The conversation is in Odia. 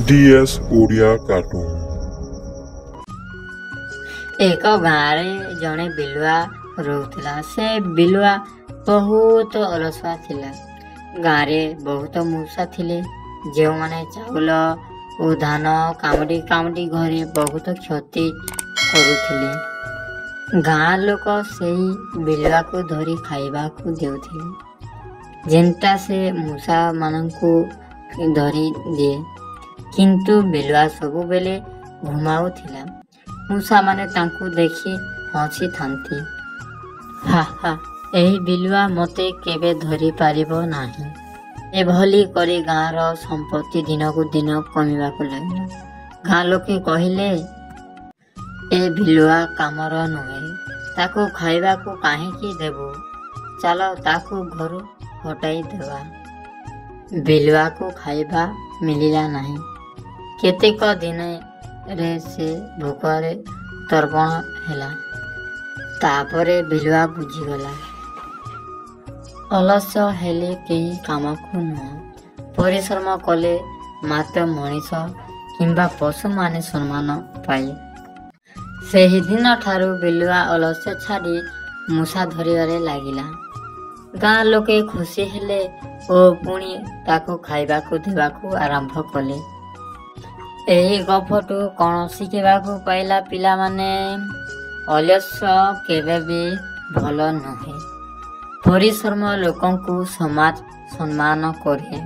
DS Odia cartoon. ଏକ ଗାଁରେ ଜଣେ ବିଲୁଆ ରହୁଥିଲା। ସେ ବିଲୁଆ ବହୁତ ଅଳସୁଆ ଥିଲା। ଗାଁରେ ବହୁତ ମୂଷା ଥିଲେ, ଯେଉଁମାନେ ଚାଉଳ ଓ ଧାନ କାମୁଡ଼ି କାମୁଡ଼ି ଘରେ ବହୁତ କ୍ଷତି କରୁଥିଲେ। ଗାଁ ଲୋକ ସେହି ବିଲୁଆକୁ ଧରି ଖାଇବାକୁ ଦେଉଥିଲେ, ଯେନ୍ଟା ସେ ମୂଷାମାନଙ୍କୁ ଧରି ଦିଏ। କିନ୍ତୁ ବିଲୁଆ ସବୁବେଳେ ଘୁମାଉଥିଲା। ମୂଷାମାନେ ତାଙ୍କୁ ଦେଖି ହସିଥାନ୍ତି। ହା ହା, ଏହି ବିଲୁଆ ମୋତେ କେବେ ଧରି ପାରିବ ନାହିଁ। ଏଭଳି କରି ଗାଁର ସମ୍ପତ୍ତି ଦିନକୁ ଦିନ କମିବାକୁ ଲାଗିଲା। ଗାଁ ଲୋକେ କହିଲେ, ଏ ବିଲୁଆ କାମର ନୁହେଁ, ତାକୁ ଖାଇବାକୁ କାହିଁକି ଦେବୁ? ଚାଲ ତାକୁ ଘରୁ ହଟାଇ ଦେବା। ବିଲୁଆକୁ ଖାଇବା ମିଳିଲା ନାହିଁ। କେତେକ ଦିନରେ ସେ ଭୋକରେ ତର୍ପଣ ହେଲା। ତାପରେ ବିଲୁଆ ବୁଝିଗଲା, ଅଳସ ହେଲେ କେହି କାମକୁ ନୁହଁ, ପରିଶ୍ରମ କଲେ ମାତ୍ର ମଣିଷ କିମ୍ବା ପଶୁମାନେ ସମ୍ମାନ ପାଏ। ସେହିଦିନ ଠାରୁ ବିଲୁଆ ଅଳସ ଛାଡ଼ି ମୂଷା ଧରିବାରେ ଲାଗିଲା। ଗାଁ ଲୋକେ ଖୁସି ହେଲେ ଓ ପୁଣି ତାକୁ ଖାଇବାକୁ ଦେବାକୁ ଆରମ୍ଭ କଲେ। ଏହି ଗପଠୁ କ'ଣ ଶିଖିବାକୁ ପାଇଲା ପିଲାମାନେ? ଅଳସ କେବେ ବି ଭଲ ନୁହେଁ। ପରିଶ୍ରମ ଲୋକଙ୍କୁ ସମାଜ ସମ୍ମାନ କରେ।